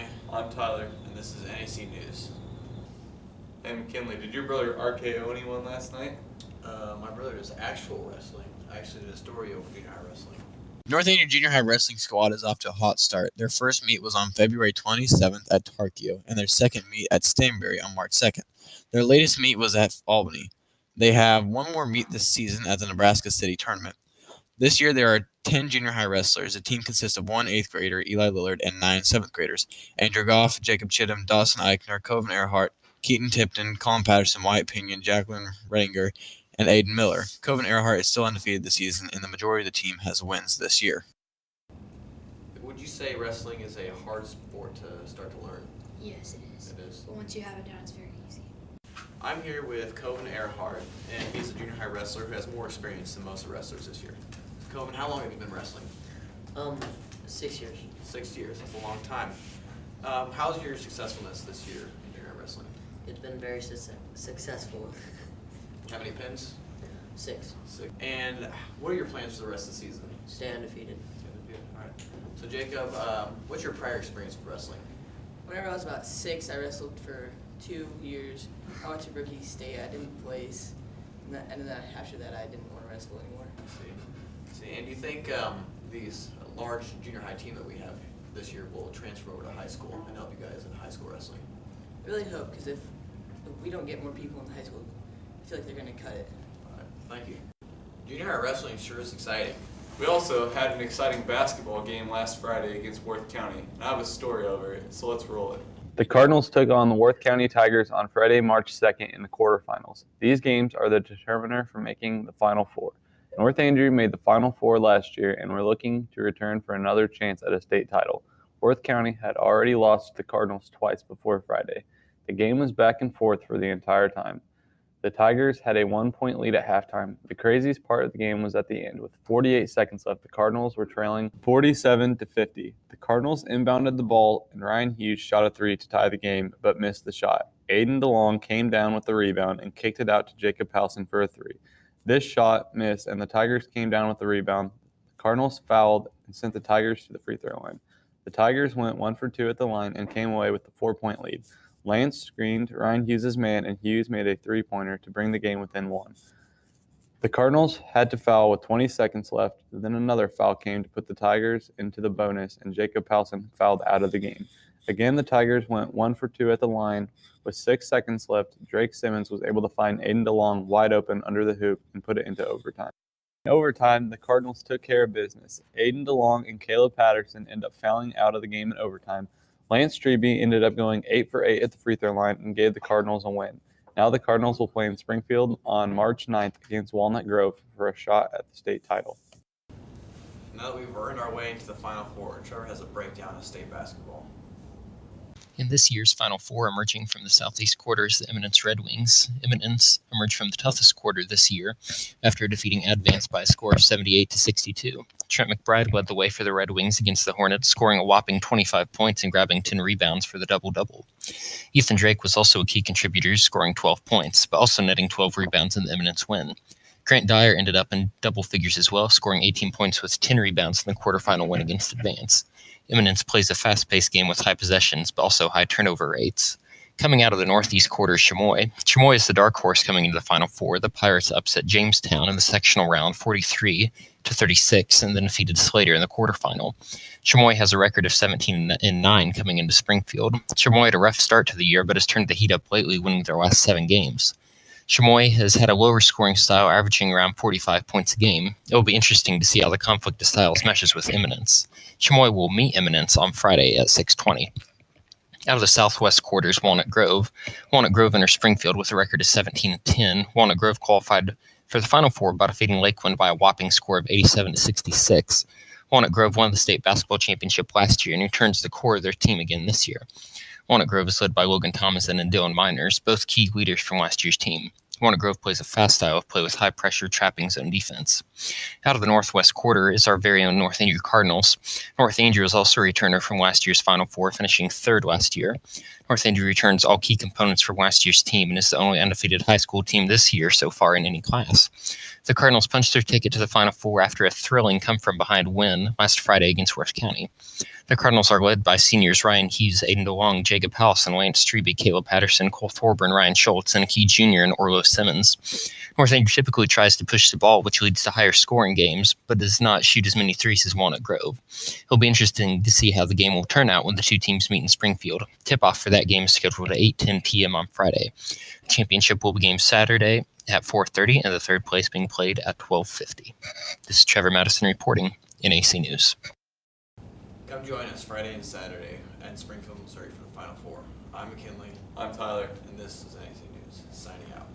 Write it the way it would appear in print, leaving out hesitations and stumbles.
family. I'm Tyler. And this is NAC News. Hey McKinley, did your brother RKO anyone last night? My brother does actual wrestling. I actually did a story over junior high wrestling. North Andrew Junior High Wrestling Squad is off to a hot start. Their first meet was on February 27th at Tarkio, and their second meet at Stanberry on March 2nd. Their latest meet was at Albany. They have one more meet this season at the Nebraska City Tournament. This year, there are 10 junior high wrestlers. The team consists of one 8th grader, Eli Lillard, and 9 7th graders: Andrew Goff, Jacob Chittum, Dawson Eichner, Coven Earhart, Keaton Tipton, Colin Patterson, Wyatt Pinion, Jacqueline Redinger, and Aiden Miller. Coven Earhart is still undefeated this season, and the majority of the team has wins this year. Would you say wrestling is a hard sport to start to learn? Yes, it is. It is. But once you have it down, it's very easy. I'm here with Coven Earhart, and he's a junior high wrestler who has more experience than most of the wrestlers this year. Coven, how long have you been wrestling? 6 years. 6 years. That's a long time. How's your successfulness this year in junior high wrestling? It's been very successful. How many pins? 6. 6. And what are your plans for the rest of the season? Stay undefeated. All right. So Jacob, what's your prior experience with wrestling? Whenever I was about 6, I wrestled for 2 years. I went to rookie state. I didn't place, and then after that, I didn't want to wrestle anymore. See, and do you think these large junior high team that we have this year will transfer over to high school and help you guys in high school wrestling? I really hope, because if we don't get more people in high school, I feel like they're going to cut it. All right, thank you. Junior high wrestling sure is exciting. We also had an exciting basketball game last Friday against Worth County, and I have a story over it, so let's roll it. The Cardinals took on the Worth County Tigers on Friday, March 2nd in the quarterfinals. These games are the determiner for making the Final Four. North Andrew made the Final Four last year and were looking to return for another chance at a state title. Worth County had already lost to the Cardinals twice before Friday. The game was back and forth for the entire time. The Tigers had a 1-point lead at halftime. The craziest part of the game was at the end. With 48 seconds left, the Cardinals were trailing 47-50. The Cardinals inbounded the ball, and Ryan Hughes shot a 3 to tie the game, but missed the shot. Aiden DeLong came down with the rebound and kicked it out to Jacob Halson for a 3. This shot missed, and the Tigers came down with the rebound. The Cardinals fouled and sent the Tigers to the free throw line. The Tigers went 1 for 2 at the line and came away with the 4-point lead. Lance screened Ryan Hughes' man, and Hughes made a three-pointer to bring the game within 1. The Cardinals had to foul with 20 seconds left. Then another foul came to put the Tigers into the bonus, and Jacob Halson fouled out of the game. Again, the Tigers went 1 for 2 at the line. With 6 seconds left, Drake Simmons was able to find Aiden DeLong wide open under the hoop and put it into overtime. In overtime, the Cardinals took care of business. Aiden DeLong and Caleb Patterson ended up fouling out of the game in overtime. Lance Strebe ended up going 8 for 8 at the free throw line and gave the Cardinals a win. Now the Cardinals will play in Springfield on March 9th against Walnut Grove for a shot at the state title. Now that we've earned our way into the Final Four, Trevor has a breakdown of state basketball. In this year's Final Four, emerging from the southeast quarter is the Eminence Red Wings. Eminence emerged from the toughest quarter this year after defeating Advance by a score of 78-62. Trent McBride led the way for the Red Wings against the Hornets, scoring a whopping 25 points and grabbing 10 rebounds for the double-double. Ethan Drake was also a key contributor, scoring 12 points, but also netting 12 rebounds in the Eminence win. Grant Dyer ended up in double figures as well, scoring 18 points with 10 rebounds in the quarterfinal win against Advance. Eminence plays a fast-paced game with high possessions, but also high turnover rates. Coming out of the northeast quarter is Chamois. Chamois is the dark horse coming into the Final Four. The Pirates upset Jamestown in the sectional round 43-36 and then defeated Slater in the quarterfinal. Chamois has a record of 17-9 coming into Springfield. Chamois had a rough start to the year, but has turned the heat up lately, winning their last 7 games. Chamois has had a lower scoring style, averaging around 45 points a game. It will be interesting to see how the conflict of styles meshes with Eminence. Chamois will meet Eminence on Friday at 6:20. Out of the southwest quarters, Walnut Grove. Walnut Grove enters Springfield with a record of 17-10. Walnut Grove qualified for the Final Four by defeating Lakeland by a whopping score of 87-66. Walnut Grove won the state basketball championship last year and returns the core of their team again this year. Walnut Grove is led by Logan Thomason and Dylan Miners, both key leaders from last year's team. Walnut Grove plays a fast style of play with high-pressure trapping zone defense. Out of the northwest quarter is our very own North Andrew Cardinals. North Andrew is also a returner from last year's Final Four, finishing 3rd last year. North Andrew returns all key components from last year's team and is the only undefeated high school team this year so far in any class. The Cardinals punched their ticket to the Final Four after a thrilling come-from-behind win last Friday against Worth County. The Cardinals are led by seniors Ryan Hughes, Aiden DeLong, Jacob Howson, Lance Strebe, Caleb Patterson, Cole Thorburn, Ryan Schultz, and a key junior in Orlo Simmons. North Andrew typically tries to push the ball, which leads to higher scoring games, but does not shoot as many threes as Walnut Grove. It'll be interesting to see how the game will turn out when the two teams meet in Springfield. Tip-off for that game is scheduled at 8:10 p.m. on Friday. The championship will begin Saturday at 4:30, and the third place being played at 12:50. This is Trevor Madison reporting, NAC News. Come join us Friday and Saturday at Springfield, Missouri for the Final Four. I'm McKinley, I'm Tyler. and this is NAC News, signing out.